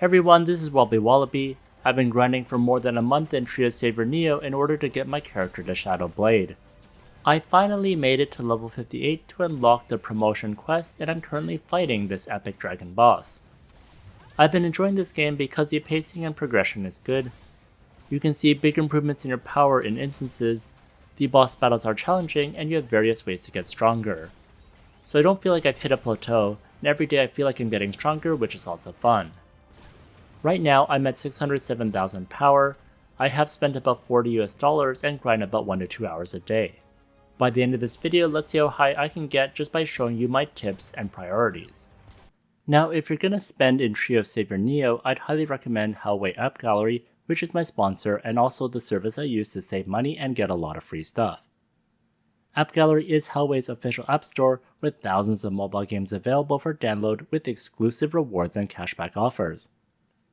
Hey everyone, this is Wobbly Wallaby. I've been grinding for more than a month in Trio Saver Neo in order to get my character to Shadowblade. I finally made it to level 58 to unlock the promotion quest, and I'm currently fighting this epic dragon boss. I've been enjoying this game because the pacing and progression is good. You can see big improvements in your power in instances, the boss battles are challenging, and you have various ways to get stronger. So I don't feel like I've hit a plateau, and every day I feel like I'm getting stronger, which is also fun. Right now I'm at 607,000 power. I have spent about $40 and grind about 1 to 2 hours a day. By the end of this video, let's see how high I can get just by showing you my tips and priorities. Now if you're gonna spend in Trio Saver Neo, I'd highly recommend Huawei AppGallery, which is my sponsor and also the service I use to save money and get a lot of free stuff. AppGallery is Huawei's official app store with thousands of mobile games available for download with exclusive rewards and cashback offers.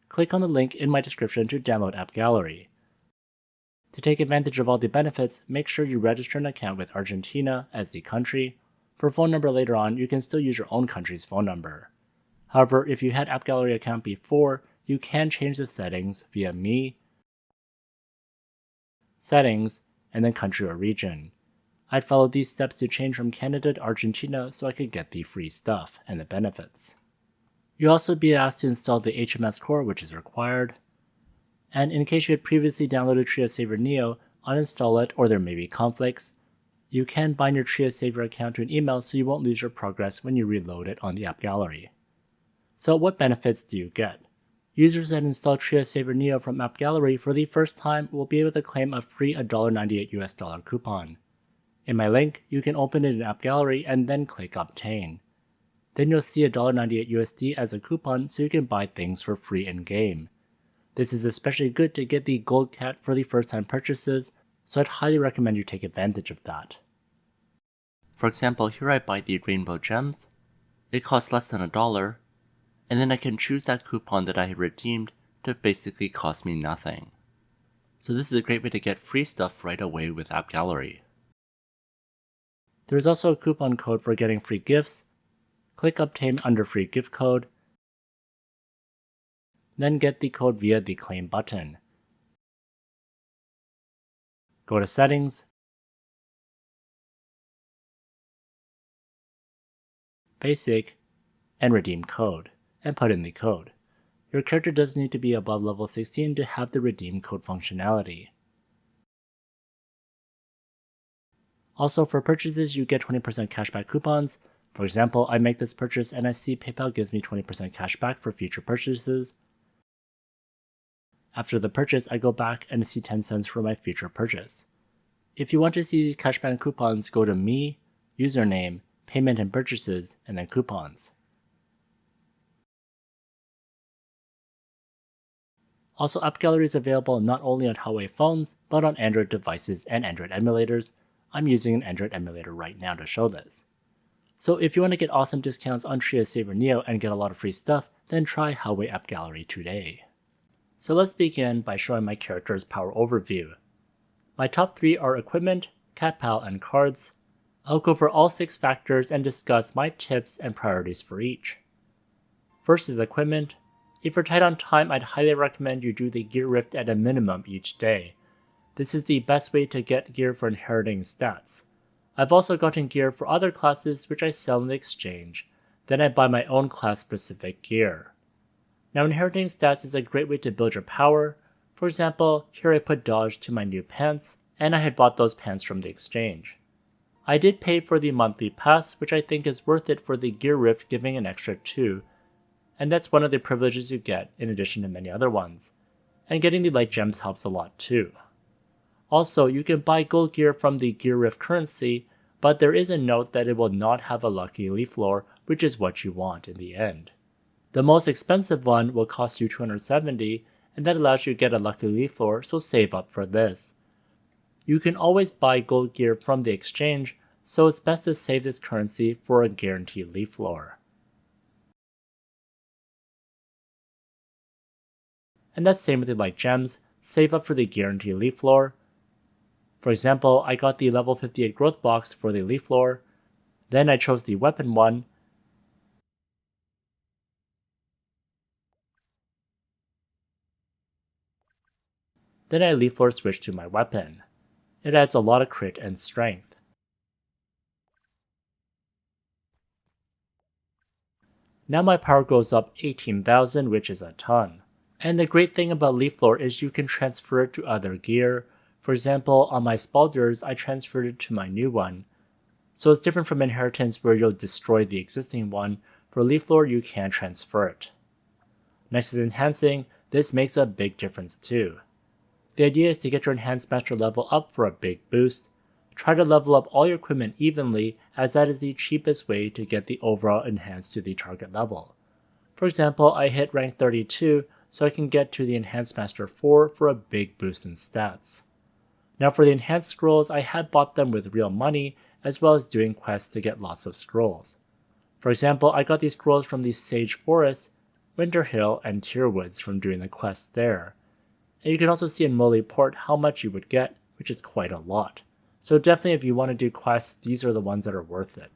Click on the link in my description to download AppGallery. To take advantage of all the benefits, make sure you register an account with Argentina as the country. For phone number later on, you can still use your own country's phone number. However, if you had AppGallery account before, you can change the settings via Me, Settings, and then Country or Region. I'd follow these steps to change from Canada to Argentina so I could get the free stuff and the benefits. You'll also be asked to install the HMS Core, which is required. And in case you had previously downloaded Trio Saver Neo, uninstall it or there may be conflicts. You can bind your Trio Saver account to an email so you won't lose your progress when you reload it on the AppGallery. So what benefits do you get? Users that install Trio Saver Neo from AppGallery for the first time will be able to claim a free $1.98 coupon. In my link, you can open it in AppGallery and then click Obtain. Then you'll see $1.98 as a coupon so you can buy things for free in-game. This is especially good to get the Gold Cat for the first time purchases, so I'd highly recommend you take advantage of that. For example, here I buy the Rainbow Gems. It costs less than $1, and then I can choose that coupon that I had redeemed to basically cost me nothing. So this is a great way to get free stuff right away with AppGallery. There is also a coupon code for getting free gifts. Click Obtain under Free Gift Code, then get the code via the Claim button. Go to Settings, Basic, and Redeem Code, and put in the code. Your character does need to be above level 16 to have the Redeem Code functionality. Also, for purchases, you get 20% cashback coupons. For example, I make this purchase and I see PayPal gives me 20% cash back for future purchases. After the purchase, I go back and see 10 cents for my future purchase. If you want to see these cashback coupons, go to Me, Username, Payment and Purchases, and then Coupons. Also, AppGallery is available not only on Huawei phones, but on Android devices and Android emulators. I'm using an Android emulator right now to show this. So if you want to get awesome discounts on Trio Saver Neo and get a lot of free stuff, then try Huawei AppGallery today. So let's begin by showing my character's power overview. My top 3 are equipment, Catpal, and cards. I'll go over all 6 factors and discuss my tips and priorities for each. First is equipment. If you're tight on time, I'd highly recommend you do the gear rift at a minimum each day. This is the best way to get gear for inheriting stats. I've also gotten gear for other classes which I sell in the exchange, then I buy my own class specific gear. Now inheriting stats is a great way to build your power. For example, here I put dodge to my new pants, and I had bought those pants from the exchange. I did pay for the monthly pass, which I think is worth it for the gear rift giving an extra 2, and that's one of the privileges you get in addition to many other ones. And getting the light gems helps a lot too. Also, you can buy gold gear from the Gear Rift currency, but there is a note that it will not have a lucky leaf lore, which is what you want in the end. The most expensive one will cost you 270, and that allows you to get a lucky leaf lore, so save up for this. You can always buy gold gear from the exchange, so it's best to save this currency for a guaranteed leaf lore. And that's same with the light gems, save up for the guaranteed leaf lore. For example, I got the level 58 growth box for the leaf lore, then I chose the weapon one, Then I leaf floor switch to my weapon. It adds a lot of crit and strength. Now my power goes up 18,000, which is a ton. And the great thing about leaf floor is you can transfer it to other gear. For example, on my Spalders, I transferred it to my new one. So it's different from Inheritance where you'll destroy the existing one. For leaf floor, you can transfer it. Next is enhancing. This makes a big difference too. The idea is to get your Enhanced Master level up for a big boost. Try to level up all your equipment evenly, as that is the cheapest way to get the overall enhanced to the target level. For example, I hit rank 32, so I can get to the Enhanced Master 4 for a big boost in stats. Now for the enhanced scrolls, I had bought them with real money, as well as doing quests to get lots of scrolls. For example, I got these scrolls from the Sage Forest, Winter Hill, and Tierwoods from doing the quests there. And you can also see in Mole Port how much you would get, which is quite a lot. So definitely if you want to do quests, these are the ones that are worth it.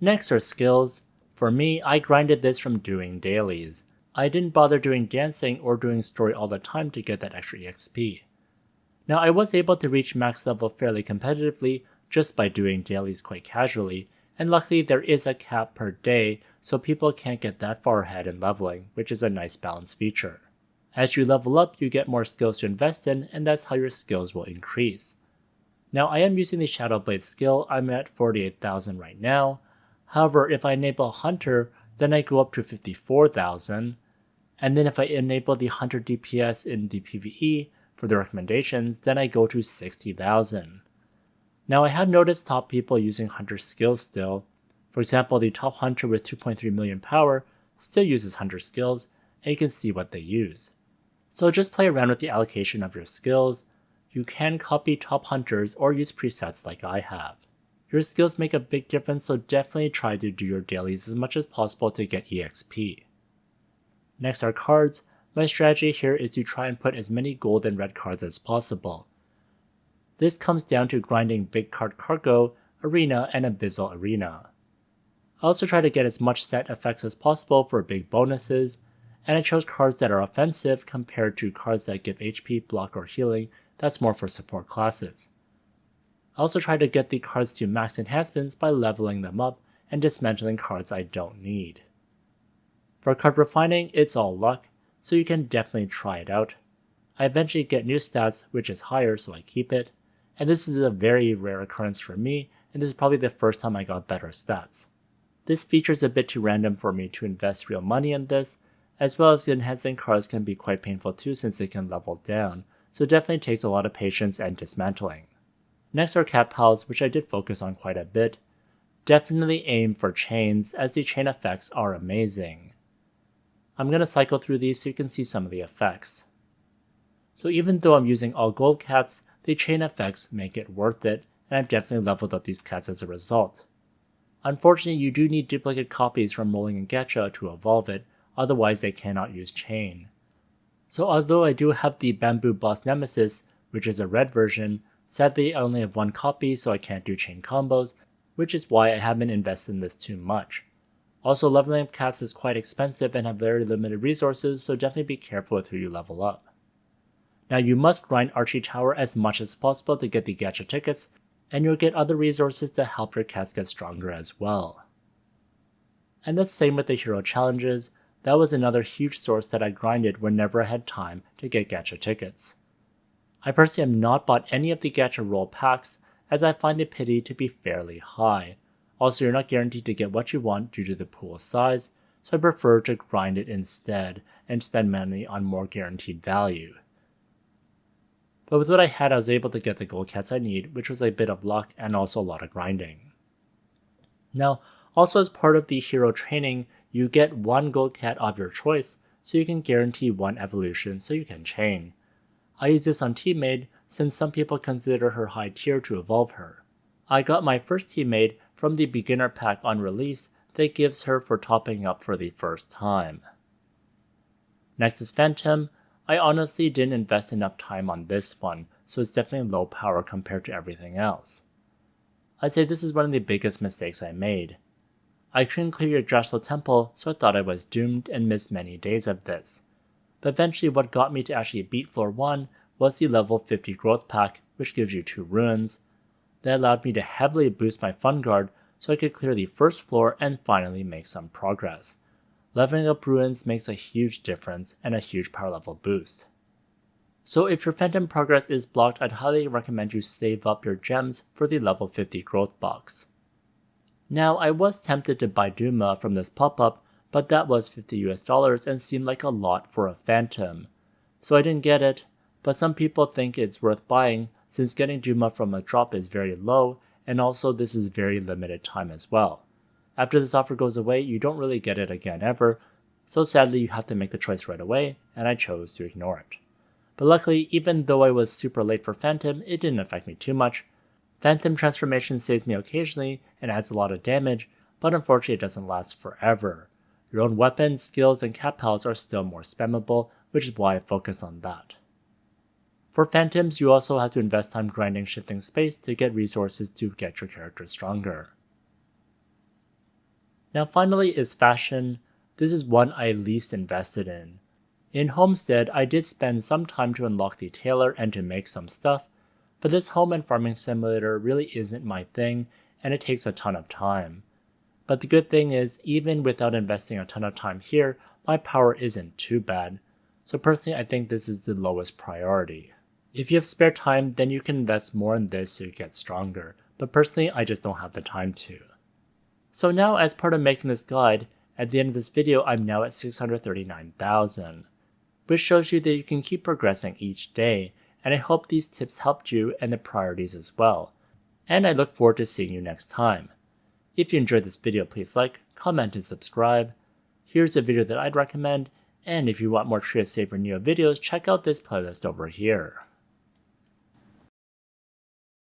Next are skills. For me, I grinded this from doing dailies. I didn't bother doing dancing or doing story all the time to get that extra EXP. Now I was able to reach max level fairly competitively just by doing dailies quite casually, and luckily there is a cap per day, so people can't get that far ahead in leveling, which is a nice balance feature. As you level up, you get more skills to invest in, and that's how your skills will increase. Now I am using the Shadowblade skill. I'm at 48,000 right now. However, if I enable Hunter, then I go up to 54,000. And then if I enable the Hunter DPS in the PvE for the recommendations, then I go to 60,000. Now I have noticed top people using Hunter skills still. For example, the top Hunter with 2.3 million power still uses Hunter skills, and you can see what they use. So just play around with the allocation of your skills. You can copy top hunters or use presets like I have. Your skills make a big difference, so definitely try to do your dailies as much as possible to get EXP. Next are cards. My strategy here is to try and put as many gold and red cards as possible. This comes down to grinding Big Card Cargo, Arena, and Abyssal Arena. I also try to get as much stat effects as possible for big bonuses, and I chose cards that are offensive compared to cards that give HP, block, or healing. That's more for support classes. I also try to get the cards to max enhancements by leveling them up and dismantling cards I don't need. For card refining, it's all luck, so you can definitely try it out. I eventually get new stats, which is higher, so I keep it, and this is a very rare occurrence for me, and this is probably the first time I got better stats. This feature is a bit too random for me to invest real money in this, as well as the enhancing cards can be quite painful too since they can level down, so it definitely takes a lot of patience and dismantling. Next are Catpals, which I did focus on quite a bit. Definitely aim for chains, as the chain effects are amazing. I'm going to cycle through these so you can see some of the effects. So even though I'm using all gold cats, the chain effects make it worth it, and I've definitely leveled up these cats as a result. Unfortunately, you do need duplicate copies from Rolling and Gacha to evolve it, otherwise they cannot use chain. So although I do have the Bamboo Boss Nemesis, which is a red version, sadly I only have one copy so I can't do chain combos, which is why I haven't invested in this too much. Also, leveling up cats is quite expensive and have very limited resources, so definitely be careful with who you level up. Now you must grind Archie Tower as much as possible to get the gacha tickets, and you'll get other resources to help your cats get stronger as well. And that's the same with the hero challenges. That was another huge source that I grinded whenever I had time to get gacha tickets. I personally have not bought any of the gacha roll packs, as I find the pity to be fairly high. Also, you're not guaranteed to get what you want due to the pool size, so I prefer to grind it instead and spend money on more guaranteed value. But with what I had, I was able to get the gold cats I need, which was a bit of luck and also a lot of grinding. Now, also as part of the hero training, you get one gold cat of your choice, so you can guarantee one evolution so you can chain. I use this on teammate since some people consider her high tier to evolve her. I got my first teammate from the beginner pack on release that gives her for topping up for the first time. Next is Phantom. I honestly didn't invest enough time on this one, so it's definitely low power compared to everything else. I'd say this is one of the biggest mistakes I made. I couldn't clear Yggdrasil Temple, so I thought I was doomed and missed many days of this. But eventually what got me to actually beat floor 1 was the level 50 growth pack, which gives you 2 ruins. That allowed me to heavily boost my fun guard so I could clear the first floor and finally make some progress. Leveling up ruins makes a huge difference and a huge power level boost. So if your phantom progress is blocked, I'd highly recommend you save up your gems for the level 50 growth box. Now I was tempted to buy Duma from this pop-up, but that was $50 and seemed like a lot for a phantom. So I didn't get it, but some people think it's worth buying since getting Duma from a drop is very low, and also this is very limited time as well. After this offer goes away, you don't really get it again ever, so sadly you have to make the choice right away, and I chose to ignore it. But luckily, even though I was super late for Phantom, it didn't affect me too much. Phantom transformation saves me occasionally and adds a lot of damage, but unfortunately it doesn't last forever. Your own weapons, skills, and Catpals are still more spammable, which is why I focus on that. For Phantoms, you also have to invest time grinding shifting space to get resources to get your character stronger. Now finally is fashion. This is one I least invested in. In Homestead, I did spend some time to unlock the tailor and to make some stuff, but this home and farming simulator really isn't my thing, and it takes a ton of time. But the good thing is, even without investing a ton of time here, my power isn't too bad, so personally I think this is the lowest priority. If you have spare time, then you can invest more in this so you get stronger, but personally I just don't have the time to. So now as part of making this guide, at the end of this video I'm now at 639,000, which shows you that you can keep progressing each day, and I hope these tips helped you and the priorities as well. And I look forward to seeing you next time. If you enjoyed this video, please like, comment, and subscribe. Here's a video that I'd recommend, and if you want more Trio Saver Neo videos, check out this playlist over here.